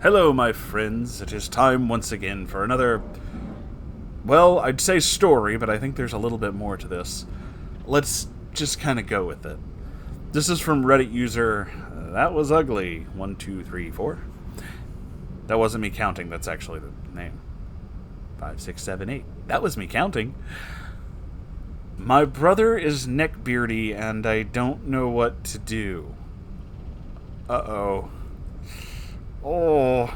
Hello, my friends. It is time once again for another, well, I'd say story, but I think there's a little bit more to this. Let's just kind of go with it. This is from Reddit user, that was ugly, 1234. That wasn't me counting, that's actually the name. 5678. That was me counting. My brother is Neckbeardy, and I don't know what to do. Uh-oh. Oh,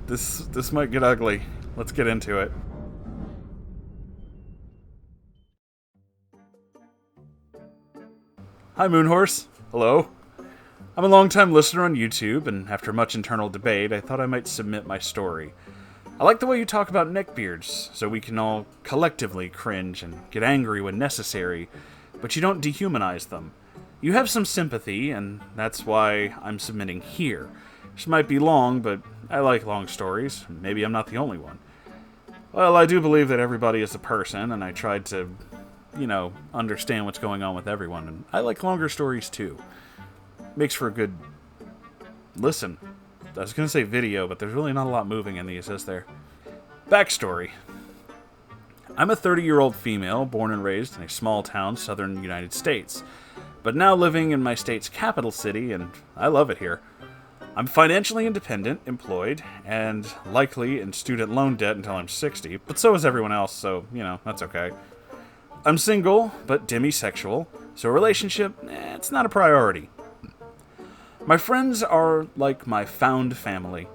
this might get ugly. Let's get into it. Hi, Moonhorse. Hello. I'm a long-time listener on YouTube, and after much internal debate, I thought I might submit my story. I like the way you talk about neckbeards, so we can all collectively cringe and get angry when necessary, but you don't dehumanize them. You have some sympathy, and that's why I'm submitting here. This might be long, but I like long stories. Maybe I'm not the only one. Well, I do believe that everybody is a person, and I tried to, understand what's going on with everyone, and I like longer stories too. Makes for a good listen. I was going to say video, but there's really not a lot moving in these, is there? Backstory. I'm a 30-year-old female, born and raised in a small town, southern United States, but now living in my state's capital city, and I love it here. I'm financially independent, employed, and likely in student loan debt until I'm 60, but so is everyone else, so, that's okay. I'm single, but demisexual, so a relationship, it's not a priority. My friends are like my found family.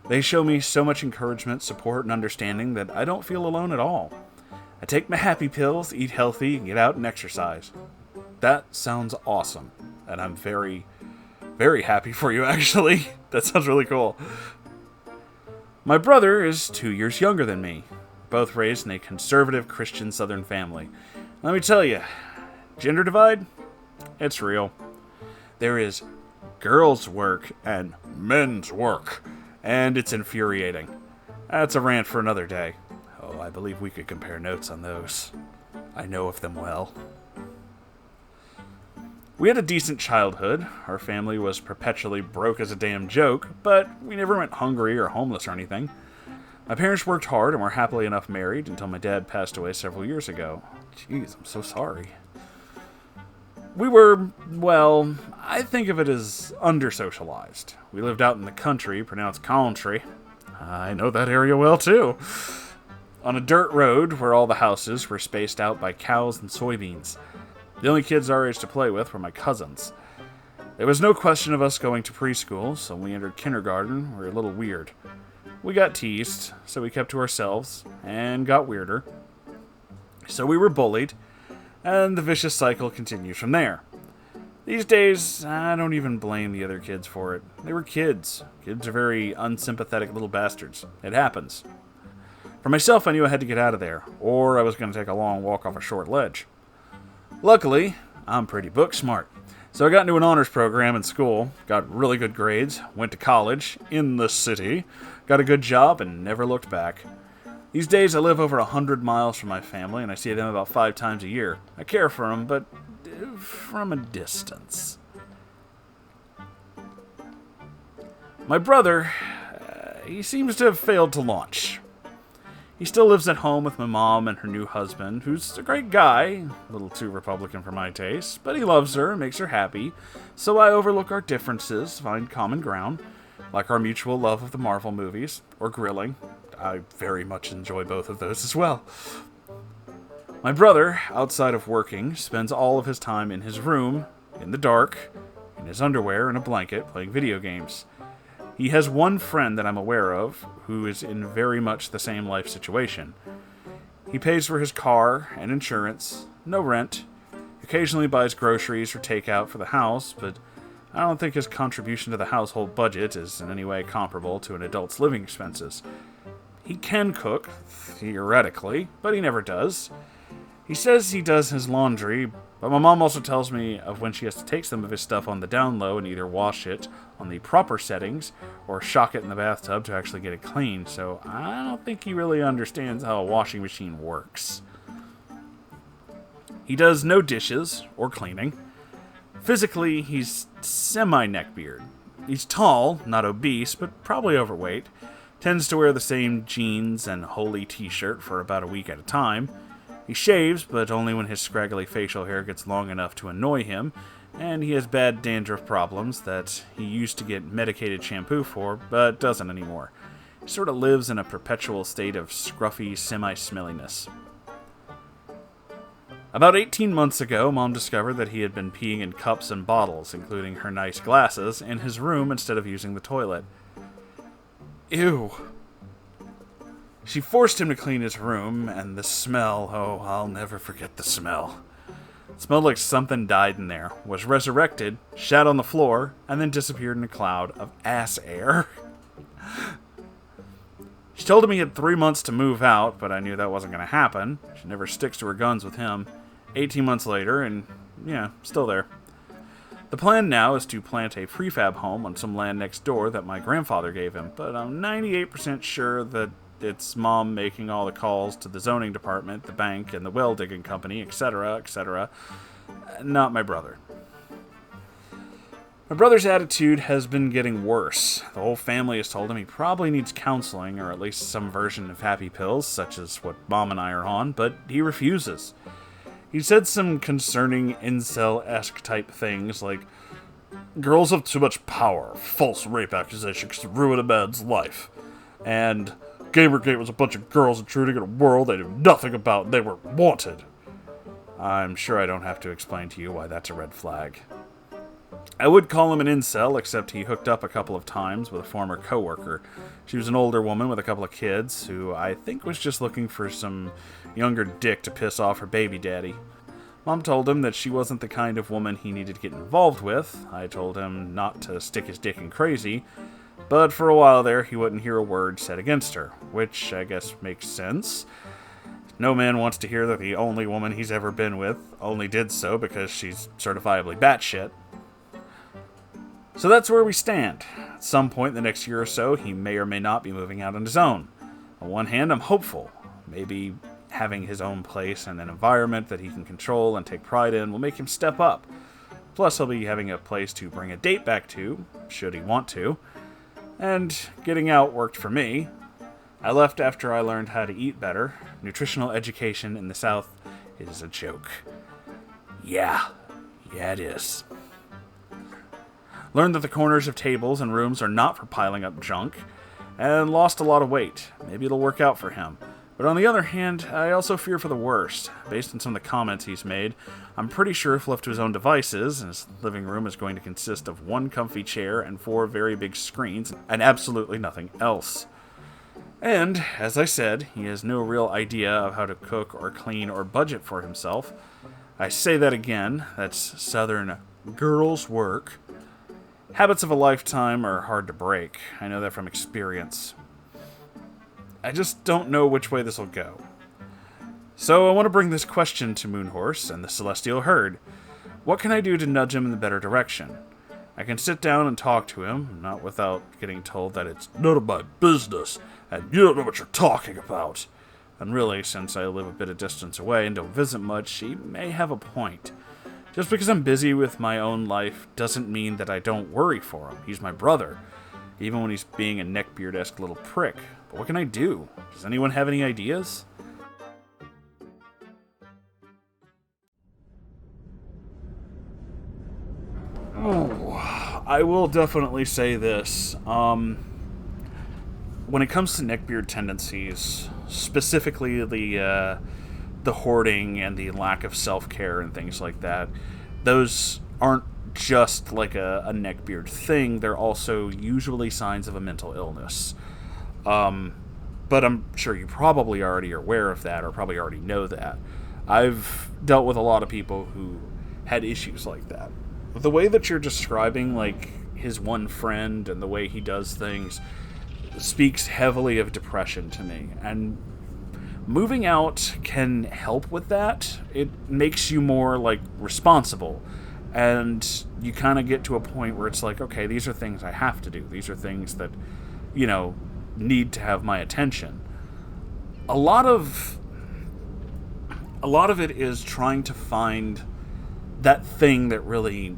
They show me so much encouragement, support, and understanding that I don't feel alone at all. I take my happy pills, eat healthy, and get out and exercise. That sounds awesome, and I'm very happy for you, actually. That sounds really cool. My brother is 2 years younger than me, both raised in a conservative Christian Southern family. Let me tell you, gender divide, it's real. There is girls' work and men's work, and it's infuriating. That's a rant for another day. Oh, I believe we could compare notes on those. I know of them well. We had a decent childhood. Our family was perpetually broke as a damn joke, but we never went hungry or homeless or anything. My parents worked hard and were happily enough married until my dad passed away several years ago. Jeez, I'm so sorry. We were, well, I think of it as under-socialized. We lived out in the country, pronounced country. I know that area well, too. On a dirt road where all the houses were spaced out by cows and soybeans. The only kids our age to play with were my cousins. There was no question of us going to preschool, so when we entered kindergarten, we were a little weird. We got teased, so we kept to ourselves, and got weirder. So we were bullied, and the vicious cycle continues from there. These days, I don't even blame the other kids for it. They were kids. Kids are very unsympathetic little bastards. It happens. For myself, I knew I had to get out of there, or I was going to take a long walk off a short ledge. Luckily, I'm pretty book smart, so I got into an honors program in school, got really good grades, went to college, in the city, got a good job, and never looked back. These days I live over 100 miles from my family, and I see them about 5 times a year. I care for them, but from a distance. My brother, he seems to have failed to launch. He still lives at home with my mom and her new husband, who's a great guy, a little too Republican for my taste, but he loves her and makes her happy, so I overlook our differences, find common ground, like our mutual love of the Marvel movies, or grilling. I very much enjoy both of those as well. My brother, outside of working, spends all of his time in his room, in the dark, in his underwear and a blanket, playing video games. He has one friend that I'm aware of who is in very much the same life situation. He pays for his car and insurance, no rent, occasionally buys groceries or takeout for the house, but I don't think his contribution to the household budget is in any way comparable to an adult's living expenses. He can cook, theoretically, but he never does. He says he does his laundry, but my mom also tells me of when she has to take some of his stuff on the down low and either wash it on the proper settings or shock it in the bathtub to actually get it clean, so I don't think he really understands how a washing machine works. He does no dishes or cleaning. Physically, he's semi-neckbeard. He's tall, not obese, but probably overweight. Tends to wear the same jeans and holey t-shirt for about a week at a time. He shaves, but only when his scraggly facial hair gets long enough to annoy him, and he has bad dandruff problems that he used to get medicated shampoo for, but doesn't anymore. He sort of lives in a perpetual state of scruffy semi-smelliness. About 18 months ago, Mom discovered that he had been peeing in cups and bottles, including her nice glasses, in his room instead of using the toilet. Ew. She forced him to clean his room, and the smell, oh, I'll never forget the smell. It smelled like something died in there, was resurrected, shat on the floor, and then disappeared in a cloud of ass air. She told him he had 3 months to move out, but I knew that wasn't going to happen. She never sticks to her guns with him. 18 months later, and yeah, still there. The plan now is to plant a prefab home on some land next door that my grandfather gave him, but I'm 98% sure that it's Mom making all the calls to the zoning department, the bank, and the well digging company, etc., etc. Not my brother. My brother's attitude has been getting worse. The whole family has told him he probably needs counseling, or at least some version of happy pills, such as what Mom and I are on, but he refuses. He said some concerning incel-esque type things like, girls have too much power, false rape accusations to ruin a man's life, and Gamergate was a bunch of girls intruding in a world they knew nothing about and they were wanted. I'm sure I don't have to explain to you why that's a red flag. I would call him an incel, except he hooked up a couple of times with a former coworker. She was an older woman with a couple of kids, who I think was just looking for some younger dick to piss off her baby daddy. Mom told him that she wasn't the kind of woman he needed to get involved with. I told him not to stick his dick in crazy, but for a while there, he wouldn't hear a word said against her, which I guess makes sense. No man wants to hear that the only woman he's ever been with only did so because she's certifiably batshit. So that's where we stand. At some point in the next year or so, he may or may not be moving out on his own. On one hand, I'm hopeful. Maybe having his own place and an environment that he can control and take pride in will make him step up. Plus, he'll be having a place to bring a date back to, should he want to. And getting out worked for me. I left after I learned how to eat better. Nutritional education in the South is a joke. Yeah, it is. Learned that the corners of tables and rooms are not for piling up junk, and lost a lot of weight. Maybe it'll work out for him. But on the other hand, I also fear for the worst. Based on some of the comments he's made, I'm pretty sure if left to his own devices, his living room is going to consist of one comfy chair and 4 very big screens, and absolutely nothing else. And, as I said, he has no real idea of how to cook or clean or budget for himself. I say that again, that's Southern girls' work. Habits of a lifetime are hard to break. I know that from experience. I just don't know which way this will go. So I want to bring this question to Moonhorse and the Celestial Herd. What can I do to nudge him in the better direction? I can sit down and talk to him, not without getting told that it's none of my business, and you don't know what you're talking about. And really, since I live a bit of distance away and don't visit much, he may have a point. Just because I'm busy with my own life doesn't mean that I don't worry for him. He's my brother, even when he's being a neckbeard-esque little prick. But what can I do? Does anyone have any ideas? Oh, I will definitely say this. When it comes to neckbeard tendencies, specifically the hoarding and the lack of self-care and things like that, those aren't just like a neckbeard thing. They're also usually signs of a mental illness. But I'm sure you probably already are aware of that, or probably already know that. I've dealt with a lot of people who had issues like that. The way that you're describing, like, his one friend and the way he does things speaks heavily of depression to me. And moving out can help with that. It makes you more, like, responsible. And you kind of get to a point where it's like, okay, these are things I have to do. These are things that, need to have my attention. A lot of it is trying to find that thing that really,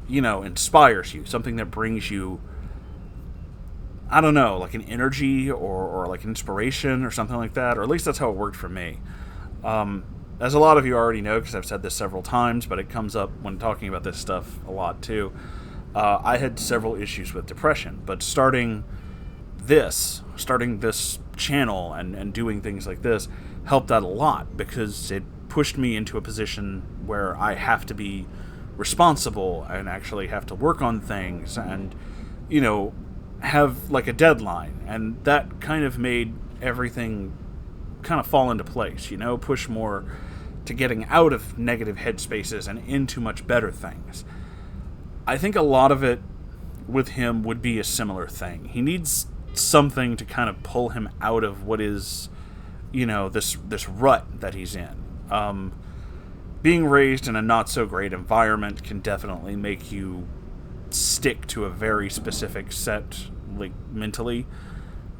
inspires you, something that brings you I don't know, like an energy or like inspiration or something like that, or at least that's how it worked for me. As a lot of you already know, because I've said this several times, but it comes up when talking about this stuff a lot too. I had several issues with depression, but starting this channel and doing things like this helped out a lot, because it pushed me into a position where I have to be responsible and actually have to work on things and, have like a deadline. And that kind of made everything kind of fall into place, push more to getting out of negative headspaces and into much better things. I think a lot of it with him would be a similar thing. He needs something to kind of pull him out of what is, this rut that he's in. Being raised in a not so great environment can definitely make you stick to a very specific set, like, mentally.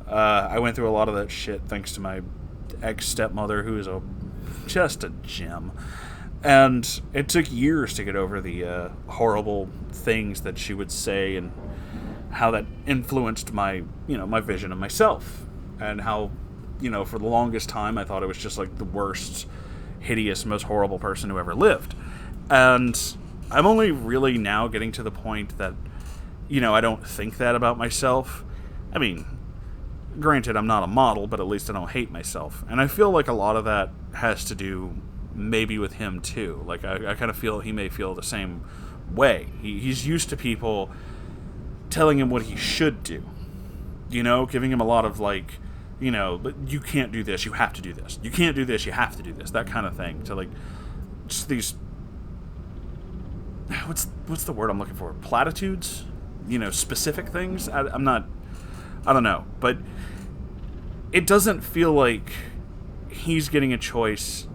I went through a lot of that shit thanks to my ex-stepmother, who is just a gem. And it took years to get over the horrible things that she would say, and how that influenced my vision of myself. And how, for the longest time I thought it was just like the worst, hideous, most horrible person who ever lived. And I'm only really now getting to the point that, I don't think that about myself. I mean, granted, I'm not a model, but at least I don't hate myself. And I feel like a lot of that has to do maybe with him too. Like, I kind of feel he may feel the same way. He's used to people telling him what he should do. Giving him a lot of, like, but you can't do this, you have to do this. You can't do this, you have to do this. That kind of thing. To, like, just these... What's the word I'm looking for? Platitudes? Specific things? I don't know. But it doesn't feel like he's getting a choice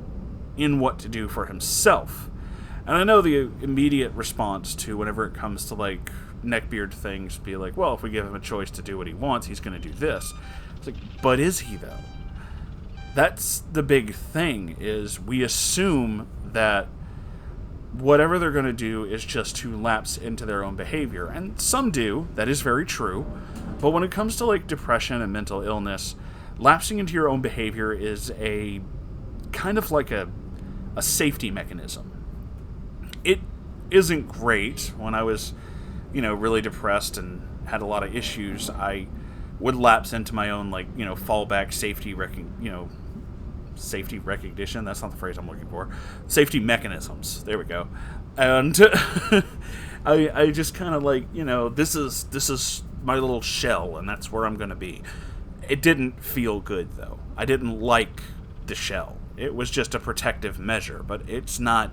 in what to do for himself. And I know the immediate response to whenever it comes to, like, neckbeard things, be like, well, if we give him a choice to do what he wants, he's going to do this. It's like, but is he, though? That's the big thing, is we assume that whatever they're going to do is just to lapse into their own behavior. And some do. That is very true. But when it comes to, like, depression and mental illness, lapsing into your own behavior is a kind of like a safety mechanism. It isn't great. When I was, really depressed and had a lot of issues, I would lapse into my own, like, fallback safety recognition. That's not the phrase I'm looking for. Safety mechanisms. There we go. And I just kind of, like, this is my little shell, and that's where I'm going to be. It didn't feel good, though. I didn't like the shell. It was just a protective measure, but it's not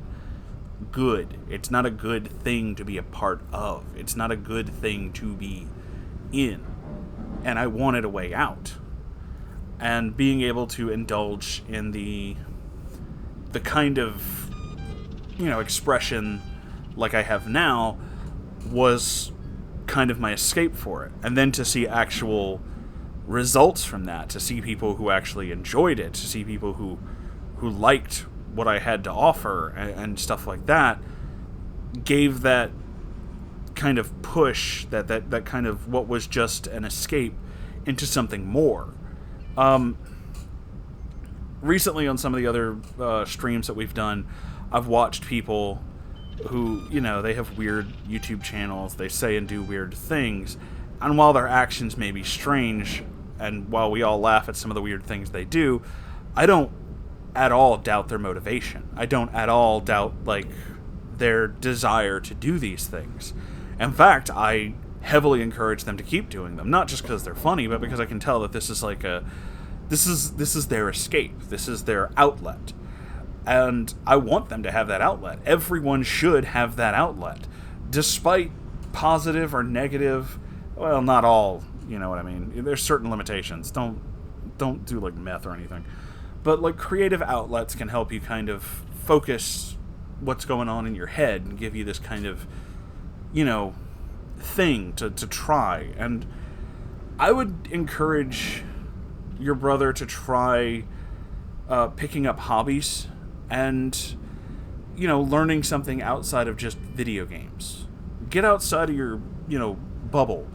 good. It's not a good thing to be a part of. It's not a good thing to be in. And I wanted a way out. And being able to indulge in the kind of, expression like I have now was kind of my escape for it. And then to see actual results from that, to see people who actually enjoyed it, to see people who liked what I had to offer and stuff like that, gave that kind of push, that kind of what was just an escape into something more. Recently on some of the other streams that we've done, I've watched people who, they have weird YouTube channels, they say and do weird things, and while their actions may be strange, and while we all laugh at some of the weird things they do, I don't at all doubt their motivation. I don't at all doubt, like, their desire to do these things. In fact, I heavily encourage them to keep doing them, not just because they're funny, but because I can tell that this is like this is their escape. This is their outlet. And I want them to have that outlet. Everyone should have that outlet. Despite positive or negative, well, not all, you know what I mean. There's certain limitations. Don't do, like, meth or anything. But, like, creative outlets can help you kind of focus what's going on in your head and give you this kind of, thing to try. And I would encourage your brother to try picking up hobbies and, learning something outside of just video games. Get outside of your, bubble.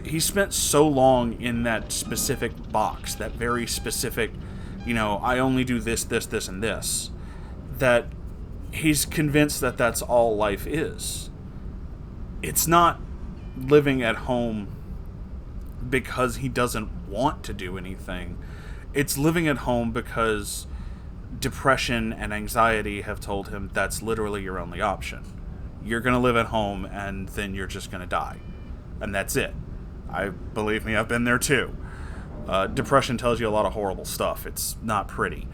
he spent so long in that specific box, that very specific, I only do this, this, this, and this, that he's convinced that that's all life is. It's not living at home because he doesn't want to do anything. It's living at home because depression and anxiety have told him that's literally your only option. You're going to live at home and then you're just going to die. And that's it. Believe me, I've been there too. Depression tells you a lot of horrible stuff. It's not pretty.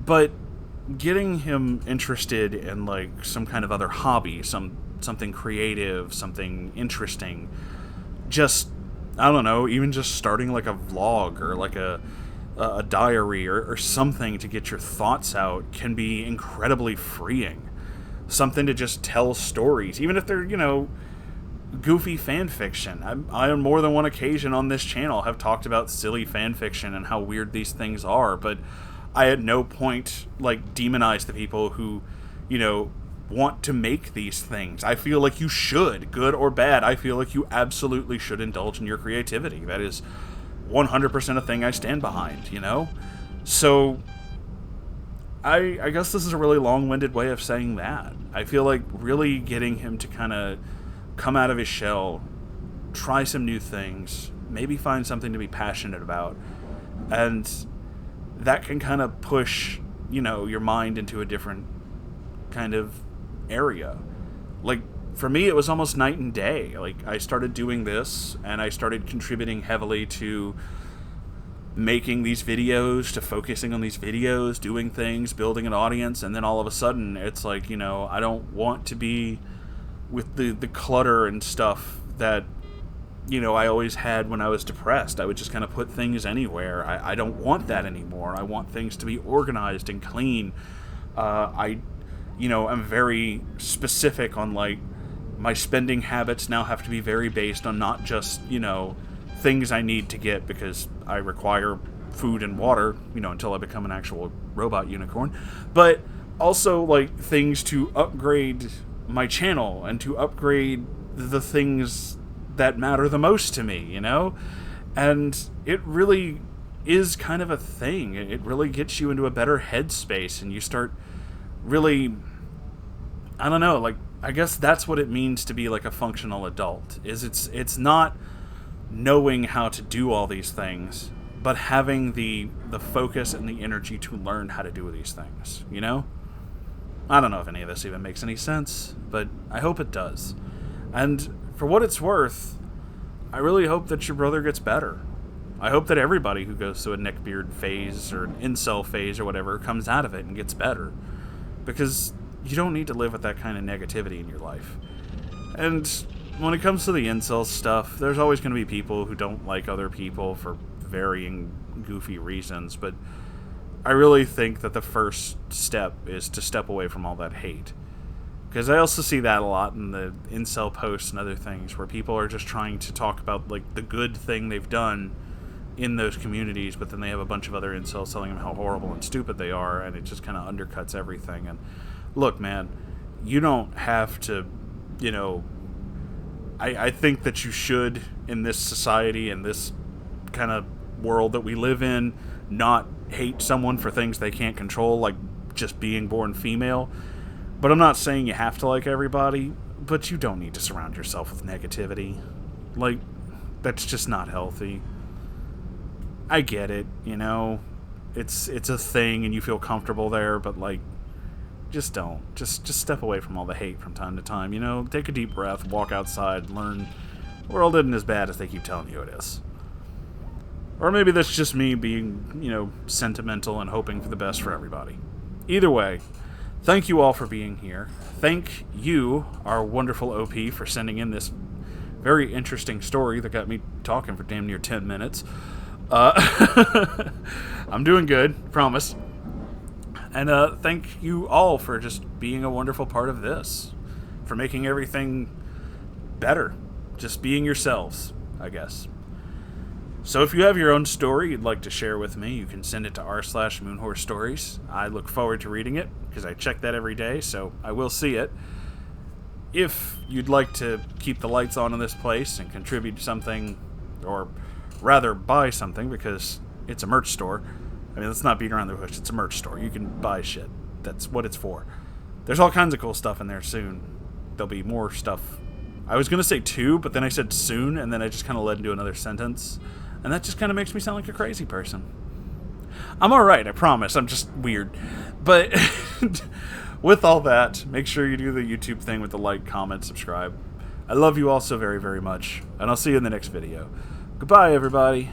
But getting him interested in like some kind of other hobby, something creative, something interesting, just, I don't know, even just starting like a vlog or like a diary or something to get your thoughts out can be incredibly freeing. Something to just tell stories, even if they're, goofy fan fiction. I on more than one occasion on this channel have talked about silly fan fiction and how weird these things are, but I at no point like demonize the people who, want to make these things. I feel like you should, good or bad. I feel like you absolutely should indulge in your creativity. That is 100% a thing I stand behind, So I guess this is a really long-winded way of saying that. I feel like really getting him to kind of come out of his shell, try some new things, maybe find something to be passionate about, and that can kind of push, your mind into a different kind of area. Like, for me, it was almost night and day. Like, I started doing this, and I started contributing heavily to making these videos, to focusing on these videos, doing things, building an audience, and then all of a sudden, it's like, I don't want to be with the clutter and stuff that, I always had when I was depressed. I would just kind of put things anywhere. I don't want that anymore. I want things to be organized and clean. I'm very specific on, like, my spending habits now have to be very based on not just, things I need to get because I require food and water, until I become an actual robot unicorn, but also, like, things to upgrade my channel and to upgrade the things that matter the most to me, and it really is kind of a thing. It really gets you into a better headspace, and you start really, I don't know, like, I guess that's what it means to be like a functional adult, is it's not knowing how to do all these things, but having the focus and the energy to learn how to do these things, I don't know if any of this even makes any sense, but I hope it does. And for what it's worth, I really hope that your brother gets better. I hope that everybody who goes through a neckbeard phase or an incel phase or whatever comes out of it and gets better. Because you don't need to live with that kind of negativity in your life. And when it comes to the incel stuff, there's always going to be people who don't like other people for varying goofy reasons, but I really think that the first step is to step away from all that hate. Because I also see that a lot in the incel posts and other things, where people are just trying to talk about, like, the good thing they've done in those communities, but then they have a bunch of other incels telling them how horrible and stupid they are, and it just kind of undercuts everything. And look, man, you don't have to, I think that you should, in this society, in this kind of world that we live in, not hate someone for things they can't control, like just being born female. But I'm not saying you have to like everybody, but you don't need to surround yourself with negativity. Like, that's just not healthy. I get it, it's a thing and you feel comfortable there, but, like, just don't. Just step away from all the hate from time to time, Take a deep breath, walk outside, learn the world isn't as bad as they keep telling you it is. Or maybe that's just me being, sentimental and hoping for the best for everybody. Either way, thank you all for being here. Thank you, our wonderful OP, for sending in this very interesting story that got me talking for damn near 10 minutes. I'm doing good, promise. And thank you all for just being a wonderful part of this, for making everything better, just being yourselves, I guess. So if you have your own story you'd like to share with me, you can send it to r/Moonhorse Stories. I look forward to reading it, because I check that every day, so I will see it. If you'd like to keep the lights on in this place and contribute something or rather buy something, because it's a merch store. I mean, let's not beat around the bush. It's a merch store. You can buy shit. That's what it's for. There's all kinds of cool stuff in there soon. There'll be more stuff. I was going to say too, but then I said soon, and then I just kind of led into another sentence. And that just kind of makes me sound like a crazy person. I'm alright, I promise. I'm just weird. But with all that, make sure you do the YouTube thing with the like, comment, subscribe. I love you all so very, very much. And I'll see you in the next video. Goodbye, everybody.